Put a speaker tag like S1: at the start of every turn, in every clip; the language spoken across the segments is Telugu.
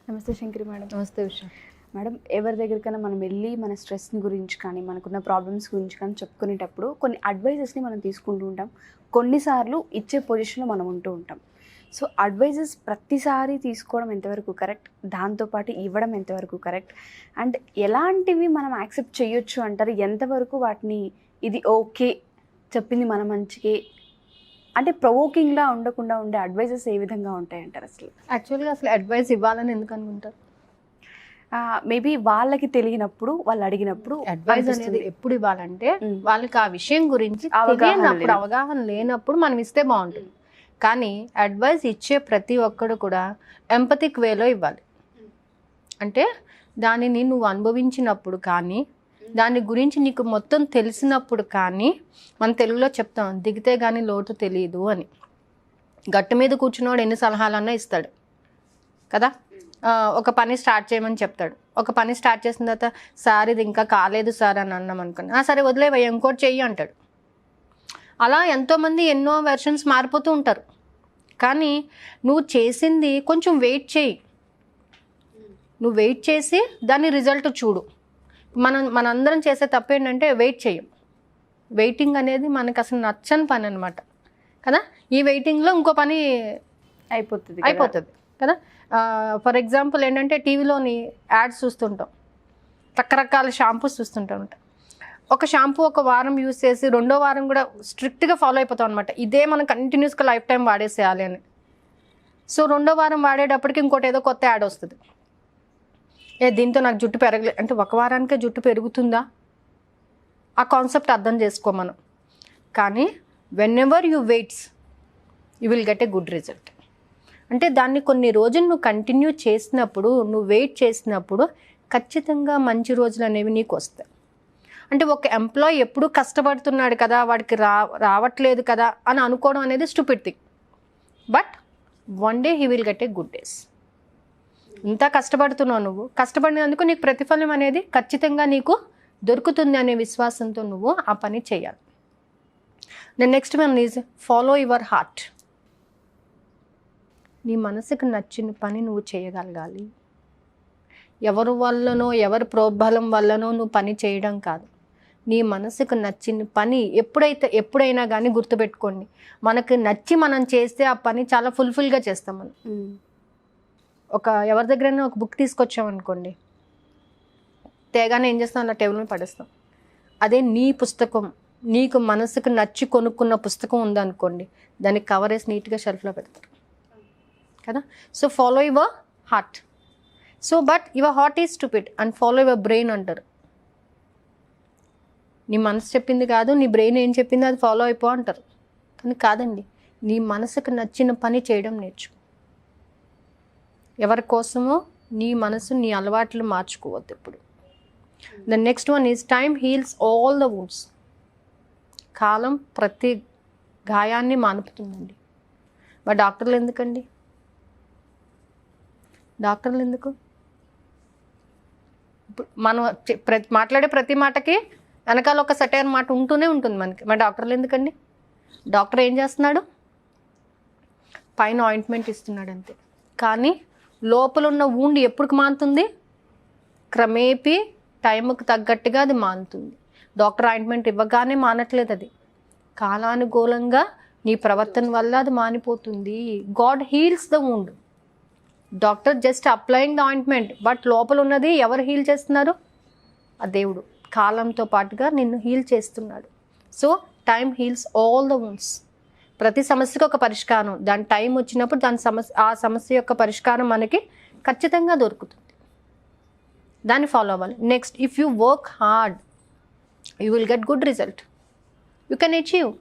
S1: నమస్తే శంకరి మేడం.
S2: నమస్తే ఉషా
S1: మేడం, ఎవరి దగ్గరికైనా మనం వెళ్ళి మన స్ట్రెస్ని గురించి కానీ మనకున్న ప్రాబ్లమ్స్ గురించి కానీ చెప్పుకునేటప్పుడు కొన్ని అడ్వైజెస్ని మనం తీసుకుంటూ ఉంటాం. కొన్నిసార్లు ఇచ్చే పొజిషన్లో మనం ఉంటూ ఉంటాం. సో అడ్వైజెస్ ప్రతిసారి తీసుకోవడం ఎంతవరకు కరెక్ట్, దాంతోపాటు ఇవ్వడం ఎంతవరకు కరెక్ట్, అండ్ ఎలాంటివి మనం యాక్సెప్ట్ చేయొచ్చు అంటారు, ఎంతవరకు వాటిని ఇది ఓకే చెప్పింది మన మంచికి, అంటే ప్రొవోకింగ్లా ఉండకుండా ఉండే అడ్వైజెస్ ఏ విధంగా ఉంటాయి అంటారు?
S2: యాక్చువల్గా అసలు అడ్వైస్ ఇవ్వాలని ఎందుకు అనుకుంటారు?
S1: మేబీ వాళ్ళకి తెలియనప్పుడు, వాళ్ళు అడిగినప్పుడు
S2: అడ్వైస్ అనేది ఎప్పుడు ఇవ్వాలంటే వాళ్ళకి ఆ విషయం గురించి అవగాహన లేనప్పుడు మనం ఇస్తే బాగుంటుంది. కానీ అడ్వైస్ ఇచ్చే ప్రతి ఒక్కడు కూడా ఎంపథిక్ వేలో ఇవ్వాలి. అంటే దానిని నువ్వు అనుభవించినప్పుడు కానీ, దాని గురించి నీకు మొత్తం తెలిసినప్పుడు కానీ, మన తెలుగులో చెప్తాం దిగితే కానీ లోటు తెలియదు అని. గట్టు మీద కూర్చున్నవాడు ఎన్ని సలహాలన్నా ఇస్తాడు కదా. ఒక పని స్టార్ట్ చేయమని చెప్తాడు. ఒక పని స్టార్ట్ చేసిన తర్వాత సార్ ఇది ఇంకా కాలేదు సార్ అని అన్నాం అనుకోండి, సరే వదిలేవయ్యా ఇంకోటి చెయ్యి అంటాడు. అలా ఎంతోమంది ఎన్నో వెర్షన్స్ మారిపోతూ ఉంటారు. కానీ నువ్వు చేసింది కొంచెం వెయిట్ చేయి. నువ్వు వెయిట్ చేసి దాని రిజల్ట్ చూడు. మనందరం చేసే తప్పు ఏంటంటే వెయిట్ చేయం. వెయిటింగ్ అనేది మనకు అసలు నచ్చని పని అనమాట కదా. ఈ వెయిటింగ్లో ఇంకో పని అయిపోతుంది కదా. ఫర్ ఎగ్జాంపుల్ ఏంటంటే టీవీలోని యాడ్స్ చూస్తుంటాం, రకరకాల షాంపూస్ చూస్తుంటాం. ఒక షాంపూ ఒక వారం యూజ్ చేసి రెండో వారం కూడా స్ట్రిక్ట్గా ఫాలో అయిపోతాం అనమాట. ఇదే మనం కంటిన్యూస్గా లైఫ్ టైం వాడేసేయాలి అని. సో రెండో వారం వాడేటప్పటికి ఇంకోటి ఏదో కొత్త యాడ్ వస్తుంది. దీంతో నాకు జుట్టు పెరగలేదు అంటే ఒక వారానికే జుట్టు పెరుగుతుందా? ఆ కాన్సెప్ట్ అర్థం చేసుకో మనం. కానీ when ever you weights you will get a good result. అంటే దాన్ని కొన్ని రోజులు నువ్వు కంటిన్యూ చేసినప్పుడు, నువ్వు వెయిట్ చేసినప్పుడు ఖచ్చితంగా మంచి రోజులు అనేవి నీకు వస్తాయి. అంటే ఒక ఎంప్లాయీ ఎప్పుడు కష్టపడుతున్నాడు కదా, వాడికి రావట్లేదు కదా అని అనుకోవడం అనేది stupid thing. But one day he will get a good days. ఇంత కష్టపడుతున్నావు, నువ్వు కష్టపడినందుకు నీకు ప్రతిఫలం అనేది ఖచ్చితంగా నీకు దొరుకుతుంది అనే విశ్వాసంతో నువ్వు ఆ పని చేయాలి. Then next one is follow your heart. నీ మనసుకు నచ్చిన పని నువ్వు చేయగలగాలి. ఎవరి వల్లనో ఎవరి ప్రోద్బలం వల్లనో నువ్వు పని చేయడం కాదు. నీ మనసుకు నచ్చిన పని ఎప్పుడైనా కానీ గుర్తుపెట్టుకోండి, మనకు నచ్చి మనం చేస్తే ఆ పని చాలా ఫుల్ఫిల్గా చేస్తాం మనం. ఎవరి దగ్గరైనా ఒక బుక్ తీసుకొచ్చామనుకోండి, తేగానే ఏం చేస్తాం, అలా టేబుల్ మీద పడేస్తాం. అదే నీ పుస్తకం, నీకు మనసుకు నచ్చి కొనుక్కున్న పుస్తకం ఉందనుకోండి, దానికి కవర్ వేసి నీట్గా షెల్ఫ్లో పెడతారు కదా. So follow your heart. So but your heart is stupid and follow your brain అంటారు. నీ మనసు చెప్పింది కాదు, నీ బ్రెయిన్ ఏం చెప్పింది అది ఫాలో అయిపో అంటారు. కానీ కాదండి, నీ మనసుకు నచ్చిన పని చేయడం నేర్చుకో. ఎవరి కోసమో నీ మనసు, నీ అలవాట్లు మార్చుకోవద్దు ఎప్పుడు. The next one is time heals all the wounds. కాలం ప్రతి గాయాన్ని మానుపుతుందండి. మరి డాక్టర్లు ఎందుకండి? డాక్టర్లు ఎందుకు? మనం మాట్లాడే ప్రతి మాటకి వెనకాల ఒక సెటైర్ మాట ఉంటూనే ఉంటుంది మనకి. మరి డాక్టర్లు ఎందుకండి? డాక్టర్ ఏం చేస్తున్నాడు? పైన ఆయింట్మెంట్ ఇస్తున్నాడు అంతే. కానీ లోపల ఉన్న వూండ్ ఎప్పుడు మానుతుంది? క్రమేపీ టైంకి తగ్గట్టుగా అది మానుతుంది. డాక్టర్ ఆయింట్మెంట్ ఇవ్వగానే మానట్లేదు, అది కాలానుకూలంగా నీ ప్రవర్తన వల్ల అది మానిపోతుంది. God heals the wound. Doctor just applying the ointment, but లోపల ఉన్నది ఎవరు హీల్ చేస్తున్నారు? ఆ దేవుడు కాలంతో పాటుగా నిన్ను హీల్ చేస్తున్నాడు. So time heels all the wounds. ప్రతి సమస్యకు ఒక పరిష్కారం, దాని టైం వచ్చినప్పుడు ఆ సమస్య యొక్క పరిష్కారం మనకి ఖచ్చితంగా దొరుకుతుంది. దాన్ని ఫాలో అవ్వాలి. Next, if you work hard you will get good result. You can achieve.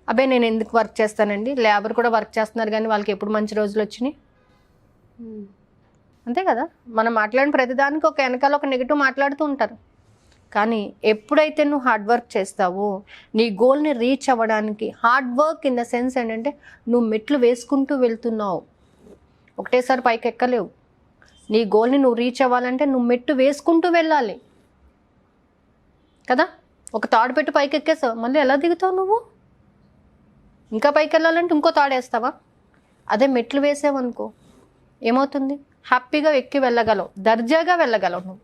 S2: అబ్బాయి నేను ఎందుకు వర్క్ చేస్తానండి, లేబర్ కూడా వర్క్ చేస్తున్నారు కానీ వాళ్ళకి ఎప్పుడు మంచి రోజులు వచ్చినాయి? అంతే కదా. మనం మాట్లాడిన ప్రతిదానికి ఒక వెనకాల ఒక నెగిటివ్ మాట్లాడుతూ ఉంటారు. కానీ ఎప్పుడైతే నువ్వు హార్డ్ వర్క్ చేస్తావో, నీ గోల్ని రీచ్ అవ్వడానికి, hard work in the sense ఏంటంటే నువ్వు మెట్లు వేసుకుంటూ వెళ్తున్నావు, ఒకటేసారి పైకి ఎక్కలేవు. నీ గోల్ని నువ్వు రీచ్ అవ్వాలంటే నువ్వు మెట్టు వేసుకుంటూ వెళ్ళాలి కదా. ఒక తాడు పెట్టి పైకి ఎక్కేసావు, మళ్ళీ ఎలా దిగుతావు నువ్వు? ఇంకా పైకి వెళ్ళాలంటే ఇంకో తాడేస్తావా? అదే మెట్లు వేసావనుకో ఏమవుతుంది? హ్యాపీగా ఎక్కి వెళ్ళగలవు, దర్జాగా వెళ్ళగలవు నువ్వు.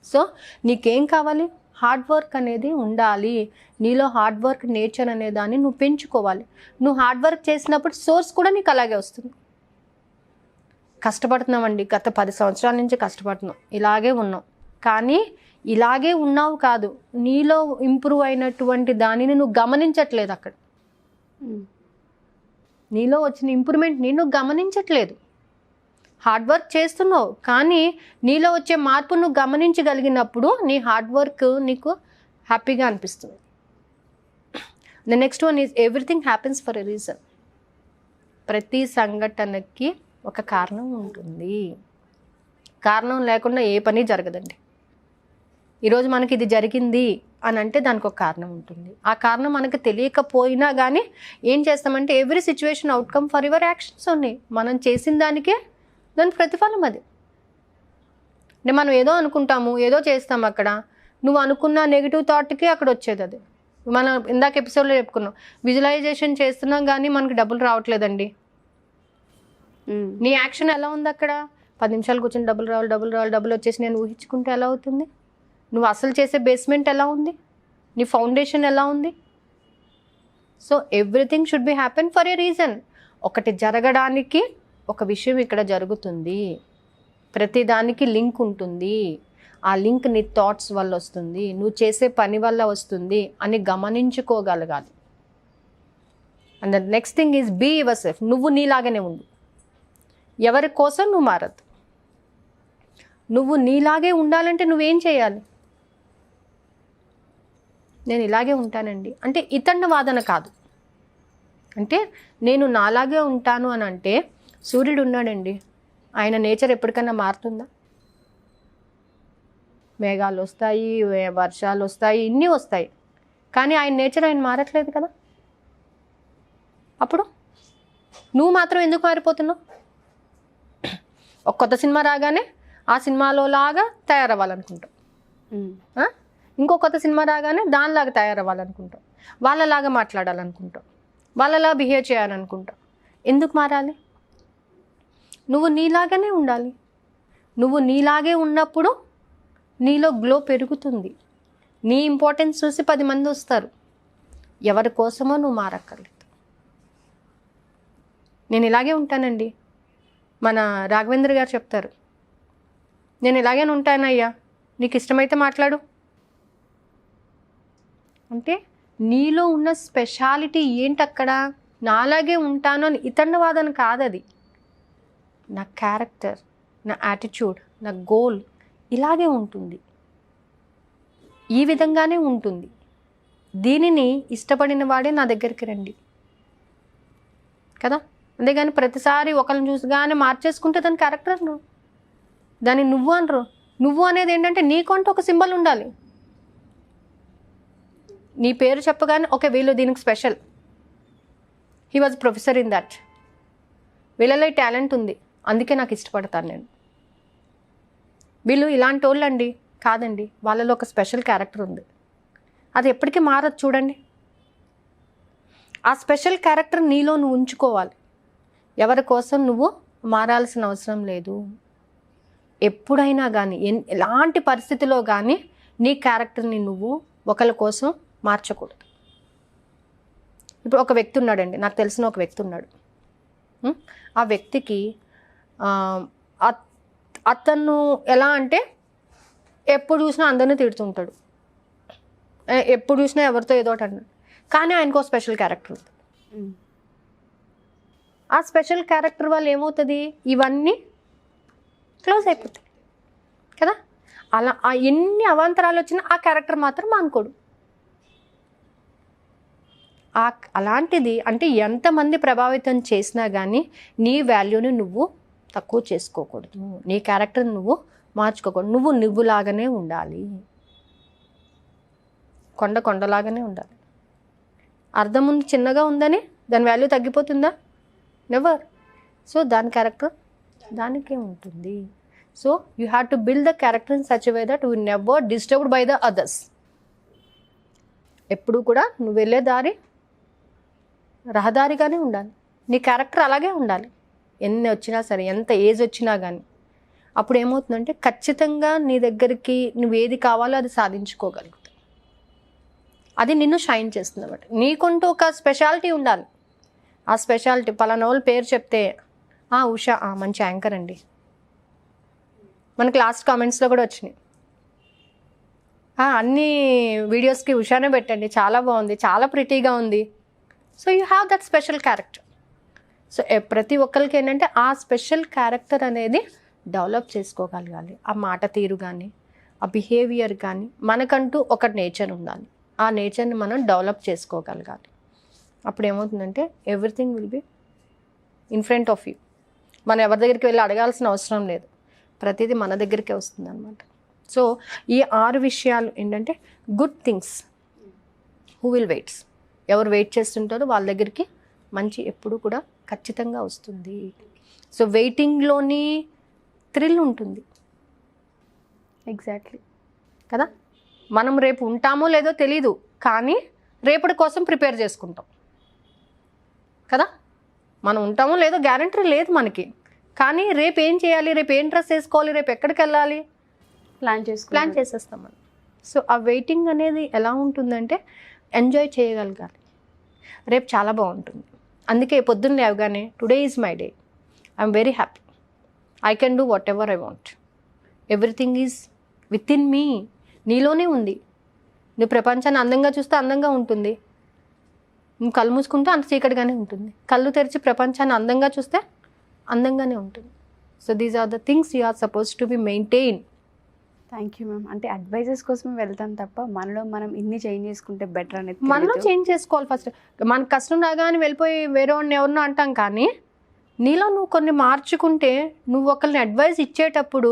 S2: సో నీకేం కావాలి? హార్డ్ వర్క్ అనేది ఉండాలి. నీలో హార్డ్ వర్క్ నేచర్ అనే దాన్ని నువ్వు పెంచుకోవాలి. నువ్వు హార్డ్ వర్క్ చేసినప్పుడు సోర్స్ కూడా నీకు అలాగే వస్తుంది. కష్టపడుతున్నామండి, గత 10 సంవత్సరాల నుంచి కష్టపడుతున్నాం, ఇలాగే ఉన్నాం. కానీ ఇలాగే ఉన్నావు కాదు, నీలో ఇంప్రూవ్ అయినటువంటి దానిని నువ్వు గమనించట్లేదు. అక్కడ నీలో వచ్చిన ఇంప్రూవ్మెంట్ని నువ్వు గమనించట్లేదు. హార్డ్ వర్క్ చేస్తున్నావు, కానీ నీలో వచ్చే మార్పు నువ్వు గమనించగలిగినప్పుడు నీ హార్డ్ వర్క్ నీకు హ్యాపీగా అనిపిస్తుంది. The next one is everything happens for a reason. ప్రతి సంఘటనకి ఒక కారణం ఉంటుంది. కారణం లేకుండా ఏ పని జరగదండి. ఈరోజు మనకి ఇది జరిగింది అని అంటే దానికి ఒక కారణం ఉంటుంది. ఆ కారణం మనకు తెలియకపోయినా కానీ ఏం చేస్తామంటే every situation outcome for your actions ఉన్నాయి. మనం చేసిన దానికే దాని ప్రతిఫలం అది. అంటే మనం ఏదో అనుకుంటాము, ఏదో చేస్తాము. అక్కడ నువ్వు అనుకున్న నెగిటివ్ థాట్కి అక్కడ వచ్చేది అది. మనం ఇందాక ఎపిసోడ్లో చెప్పుకున్నాం, విజువలైజేషన్ చేస్తున్నాం కానీ మనకి డబ్బులు రావట్లేదండి. నీ యాక్షన్ ఎలా ఉంది? అక్కడ 10 నిమిషాలు కూర్చొని డబ్బులు రావాలి, డబ్బులు రావాలి, డబ్బులు వచ్చేసి నేను ఊహించుకుంటే ఎలా అవుతుంది? నువ్వు అసలు చేసే బేస్మెంట్ ఎలా ఉంది? నీ ఫౌండేషన్ ఎలా ఉంది? So everything should be happen for a reason. ఒకటి జరగడానికి ఒక విషయం ఇక్కడ జరుగుతుంది. ప్రతిదానికి లింక్ ఉంటుంది. ఆ లింక్ నీ థాట్స్ వల్ల వస్తుంది, నువ్వు చేసే పని వల్ల వస్తుంది అని గమనించుకోగలగాలి. And the next thing is be yourself. నువ్వు నీలాగానే ఉండు, ఎవరి కోసం నువ్వు మారద్దు. నువ్వు నీలాగే ఉండాలంటే నువ్వేం చేయాలి? నేను ఇలాగే ఉంటానండి అంటే ఇతన్న వాదన కాదు. అంటే నేను నాలాగే ఉంటాను అని అంటే సూర్యుడు ఉన్నాడండి, ఆయన నేచర్ ఎప్పటికైనా మారుతుందా? మేఘాలు వస్తాయి, వర్షాలు వస్తాయి, ఇన్ని వస్తాయి, కానీ ఆయన నేచర్ ఆయన మారట్లేదు కదా. అప్పుడు నువ్వు మాత్రం ఎందుకు మారిపోతున్నావు? ఒక కొత్త సినిమా రాగానే ఆ సినిమాలో లాగా తయారవ్వాలనుకుంటాం, ఇంకో కొత్త సినిమా రాగానే దానిలాగా తయారవ్వాలనుకుంటాం, వాళ్ళలాగా మాట్లాడాలనుకుంటాం, వాళ్ళలా బిహేవ్ చేయాలనుకుంటాం. ఎందుకు మారాలి? నువ్వు నీలాగానే ఉండాలి. నువ్వు నీలాగే ఉన్నప్పుడు నీలో గ్లో పెరుగుతుంది. నీ ఇంపార్టెన్స్ చూసి 10 మంది వస్తారు. ఎవరి కోసమో నువ్వు మారక్కర్లేదు. నేను ఇలాగే ఉంటానండి. మన రాఘవేంద్ర గారు చెప్తారు, నేను ఇలాగే ఉంటానయ్యా, నీకు ఇష్టమైతే మాట్లాడు అంటే నీలో ఉన్న స్పెషాలిటీ ఏంటక్కడ? నాలాగే ఉంటాను అని ఇతన్న వాదన కాదది. నా క్యారెక్టర్, నా యాటిట్యూడ్, నా గోల్ ఇలాగే ఉంటుంది, ఈ విధంగానే ఉంటుంది. దీనిని ఇష్టపడిన వాడే నా దగ్గరికి రండి కదా. అంతేగాని ప్రతిసారి ఒకరిని చూసిగానే మార్చేసుకుంటే దాని క్యారెక్టర్ అనరు, దాన్ని నువ్వు అనరు. నువ్వు అనేది ఏంటంటే నీకంటూ ఒక సింబల్ ఉండాలి. నీ పేరు చెప్పగానే ఓకే వీళ్ళు దీనికి special, he was professor in that, వీళ్ళలో టాలెంట్ ఉంది అందుకే నాకు ఇష్టపడతాను నేను. వీళ్ళు ఇలాంటి వాళ్ళు అండి కాదండి, వాళ్ళలో ఒక స్పెషల్ క్యారెక్టర్ ఉంది, అది ఎప్పటికీ మారదు. చూడండి, ఆ స్పెషల్ క్యారెక్టర్ నీలో నువ్వు ఉంచుకోవాలి. ఎవరి కోసం నువ్వు మారాల్సిన అవసరం లేదు. ఎప్పుడైనా కానీ ఎలాంటి పరిస్థితిలో కానీ నీ క్యారెక్టర్ని నువ్వు ఒకరి కోసం మార్చకూడదు. ఇప్పుడు ఒక వ్యక్తి ఉన్నాడండి, నాకు తెలిసిన ఒక వ్యక్తి ఉన్నాడు. ఆ వ్యక్తికి అతను ఎలా అంటే ఎప్పుడు చూసినా అందరినీ తిడుతుంటాడు, ఎప్పుడు చూసినా ఎవరితో ఏదో ఒకటి అన్నాడు. కానీ ఆయనకు స్పెషల్ క్యారెక్టర్ ఉంది. ఆ స్పెషల్ క్యారెక్టర్ వల్ల ఏమవుతుంది, ఇవన్నీ క్లోజ్ అయిపోతాయి కదా. అలా ఎన్ని అవాంతరాలు వచ్చినా ఆ క్యారెక్టర్ మాత్రం మానుకోడు. అలాంటిది అంటే ఎంతమంది ప్రభావితం చేసినా కానీ నీ వాల్యూని నువ్వు తక్కువ చేసుకోకూడదు, నీ క్యారెక్టర్ని నువ్వు మార్చుకోకూడదు. నువ్వు నువ్వులాగానే ఉండాలి, కొండలాగానే ఉండాలి. అర్థం ఉంది చిన్నగా ఉందని దాని వాల్యూ తగ్గిపోతుందా? నెవర్. సో దాని క్యారెక్టర్ దానికే ఉంటుంది. So you have to build the character in such way that you never disturbed by the others. ఎప్పుడు కూడా నువ్వు వెళ్ళే దారి రహదారిగానే ఉండాలి, నీ క్యారెక్టర్ అలాగే ఉండాలి. ఎన్ని వచ్చినా సరే, ఎంత ఏజ్ వచ్చినా కానీ, అప్పుడు ఏమవుతుందంటే ఖచ్చితంగా నీ దగ్గరికి నువ్వు ఏది కావాలో అది సాధించుకోగలుగుతావు. అది నిన్ను షైన్ చేస్తుంది అన్నమాట. నీకుంటూ ఒక స్పెషాలిటీ ఉండాలి. ఆ స్పెషాలిటీ పలానా వాళ్ళు పేరు చెప్తే ఉషా మంచి యాంకర్ అండి, మనకి లాస్ట్ కామెంట్స్లో కూడా వచ్చినాయి, అన్ని వీడియోస్కి ఉషానే పెట్టండి, చాలా బాగుంది, చాలా ప్రిటీగా ఉంది. So you have that special character. So ప్రతి ఒక్కరికి ఏంటంటే ఆ స్పెషల్ క్యారెక్టర్ అనేది డెవలప్ చేసుకోగలగాలి. ఆ మాట తీరు కానీ, ఆ బిహేవియర్ కానీ, మనకంటూ ఒక నేచర్ ఉండాలి. ఆ నేచర్ని మనం డెవలప్ చేసుకోగలగాలి. అప్పుడు ఏమవుతుందంటే everything will be in front of you. మనం ఎవరి దగ్గరికి వెళ్ళి అడగాల్సిన అవసరం లేదు, ప్రతిదీ మన దగ్గరికే వస్తుంది అనమాట. సో ఈ 6 విషయాలు ఏంటంటే good things. Who will weights, ఎవరు వెయిట్ చేస్తుంటారో వాళ్ళ దగ్గరికి మంచి ఎప్పుడు కూడా ఖచ్చితంగా వస్తుంది. సో వెయిటింగ్లోని థ్రిల్ ఉంటుంది.
S1: ఎగ్జాక్ట్లీ
S2: కదా. మనం రేపు ఉంటామో లేదో తెలీదు, కానీ రేపటి కోసం ప్రిపేర్ చేసుకుంటాం కదా. మనం ఉంటామో లేదో గ్యారంటీ లేదు మనకి, కానీ రేపు ఏం చేయాలి, రేపు ఏం డ్రెస్ వేసుకోవాలి, రేపు ఎక్కడికి వెళ్ళాలి ప్లాన్ చేసేస్తాం మనం. సో ఆ వెయిటింగ్ అనేది ఎలా ఉంటుందంటే ఎంజాయ్ చేయగలగాలి. రేపు చాలా బాగుంటుంది. అందుకే పొద్దున్న లేవగానే today is my day, I'm very happy, I can do what ever I want, everything is with in me. నీలోనే ఉంది. నువ్వు ప్రపంచాన్ని అందంగా చూస్తే అందంగా ఉంటుంది, నువ్వు కళ్ళు మూసుకుంటే అంత చీకటిగానే ఉంటుంది. కళ్ళు తెరిచి ప్రపంచాన్ని అందంగా చూస్తే అందంగానే ఉంటుంది. So these are the things you are suppose to be maintain.
S1: Thank you ma'am. అంటే అడ్వైజెస్ కోసమే వెళ్తాం తప్ప మనలో మనం ఇన్ని చేంజ్ చేసుకుంటే బెటర్ అనేది
S2: మనలో చేంజ్ చేసుకోవాలి ఫస్ట్. మనకు కష్టం రాగానే వెళ్ళిపోయి వేరే వాడిని ఎవరినో అంటాం, కానీ నీలో నువ్వు కొన్ని మార్చుకుంటే, నువ్వు ఒకరిని అడ్వైజ్ ఇచ్చేటప్పుడు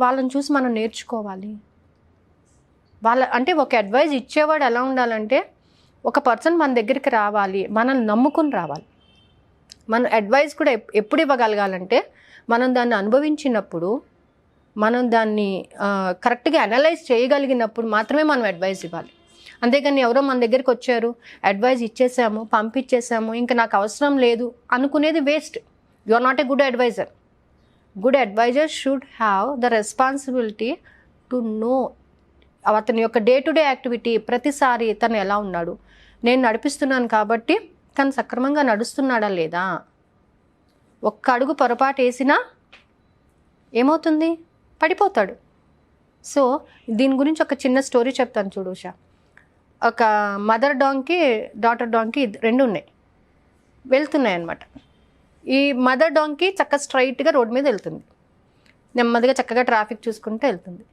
S2: వాళ్ళని చూసి మనం నేర్చుకోవాలి. అంటే ఒక అడ్వైజ్ ఇచ్చేవాడు ఎలా ఉండాలంటే, ఒక పర్సన్ మన దగ్గరికి రావాలి, మనల్ని నమ్ముకుని రావాలి. మనం అడ్వైజ్ కూడా ఎప్పుడు ఇవ్వగలగాలంటే, మనం దాన్ని అనుభవించినప్పుడు, మనం దాన్ని కరెక్ట్గా అనలైజ్ చేయగలిగినప్పుడు మాత్రమే మనం అడ్వైజ్ ఇవ్వాలి. అంతేగాని ఎవరో మన దగ్గరికి వచ్చారు, అడ్వైజ్ ఇచ్చేసాము, పంపించేసాము, ఇంకా నాకు అవసరం లేదు అనుకునేది waste. You are not a good adviser. Good adviser should have the responsibility to know అతని యొక్క డే టు డే యాక్టివిటీ. ప్రతిసారి తను ఎలా ఉన్నాడు, నేను నడిపిస్తున్నాను కాబట్టి తను సక్రమంగా నడుస్తున్నాడా లేదా. ఒక్క అడుగు పొరపాటు వేసినా ఏమవుతుంది, పడిపోతాడు. సో దీని గురించి ఒక చిన్న స్టోరీ చెప్తాను చూడు ఉషా. ఒక మదర్ డాంకీ, డాటర్ డాంకీ 2 ఉన్నాయి, వెళ్తున్నాయి అన్నమాట. ఈ మదర్ డాంకీ స్ట్రైట్గా రోడ్ మీద వెళ్తుంది, నెమ్మదిగా చక్కగా ట్రాఫిక్ చూసుకుంటూ వెళ్తుంది.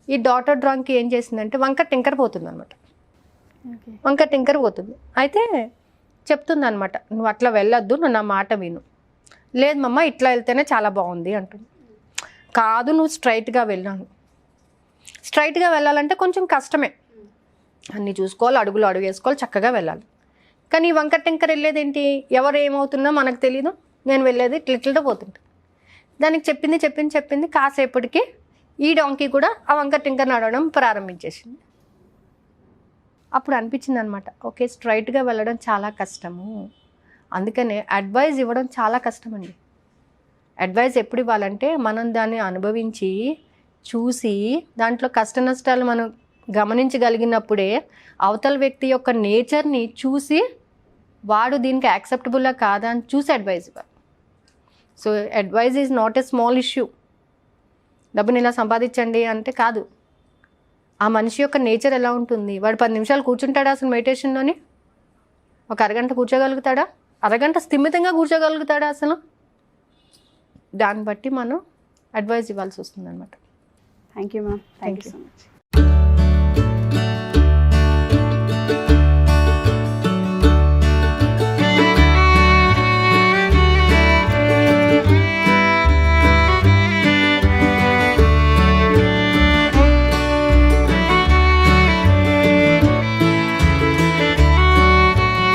S2: ఈ డాటర్ డాంకీ ఏం చేసిందంటే వంక టింకర్ పోతుంది అనమాట. వంక టింకర్ పోతుంది. అయితే చెప్తుంది అనమాట, నువ్వు అట్లా వెళ్ళొద్దు, నువ్వు నా మాట విను. లేదు మమ్మ, ఇట్లా వెళ్తేనే చాలా బాగుంది అంటుంది. కాదు, నువ్వు స్ట్రైట్గా వెళ్ళాను. స్ట్రైట్గా వెళ్ళాలంటే కొంచెం కష్టమే, అన్నీ చూసుకోవాలి, అడుగులు అడుగు వేసుకోవాలి, చక్కగా వెళ్ళాలి. కానీ ఈ వంక టింకర్ వెళ్ళేదేంటి, ఎవరు ఏమవుతుందో మనకు తెలీదు, నేను వెళ్ళేది ఇట్లా పోతుంటా. దానికి చెప్పింది కాసేపటికి ఈ డాంకీ కూడా ఆ వంక టింకర్ నడవడం ప్రారంభించేసింది. అప్పుడు అనిపించింది అనమాట, ఓకే స్ట్రైట్గా వెళ్ళడం చాలా కష్టము, అందుకనే అడ్వైజ్ ఇవ్వడం చాలా కష్టం అండి. అడ్వైజ్ ఎప్పుడు ఇవ్వాలంటే మనం దాన్ని అనుభవించి చూసి దాంట్లో కష్ట నష్టాలు మనం గమనించగలిగినప్పుడే అవతల వ్యక్తి యొక్క నేచర్ని చూసి వాడు దీనికి యాక్సెప్టబుల్లా కాదా అని చూసి అడ్వైజ్ ఇవ్వాలి. So advise is not a small issue. డబ్బుని ఇలా సంపాదించండి అంటే కాదు, ఆ మనిషి యొక్క నేచర్ ఎలా ఉంటుంది, వాడు 10 నిమిషాలు కూర్చుంటాడా అసలు మెడిటేషన్లోని, ఒక అరగంట కూర్చోగలుగుతాడా, అరగంట స్థిమితంగా కూర్చోగలుగుతాడా అసలు, దాన్ని బట్టి మనం అడ్వైజ్ ఇవ్వాల్సి వస్తుంది అనమాట.
S1: Thank you ma'am. Thank you so much.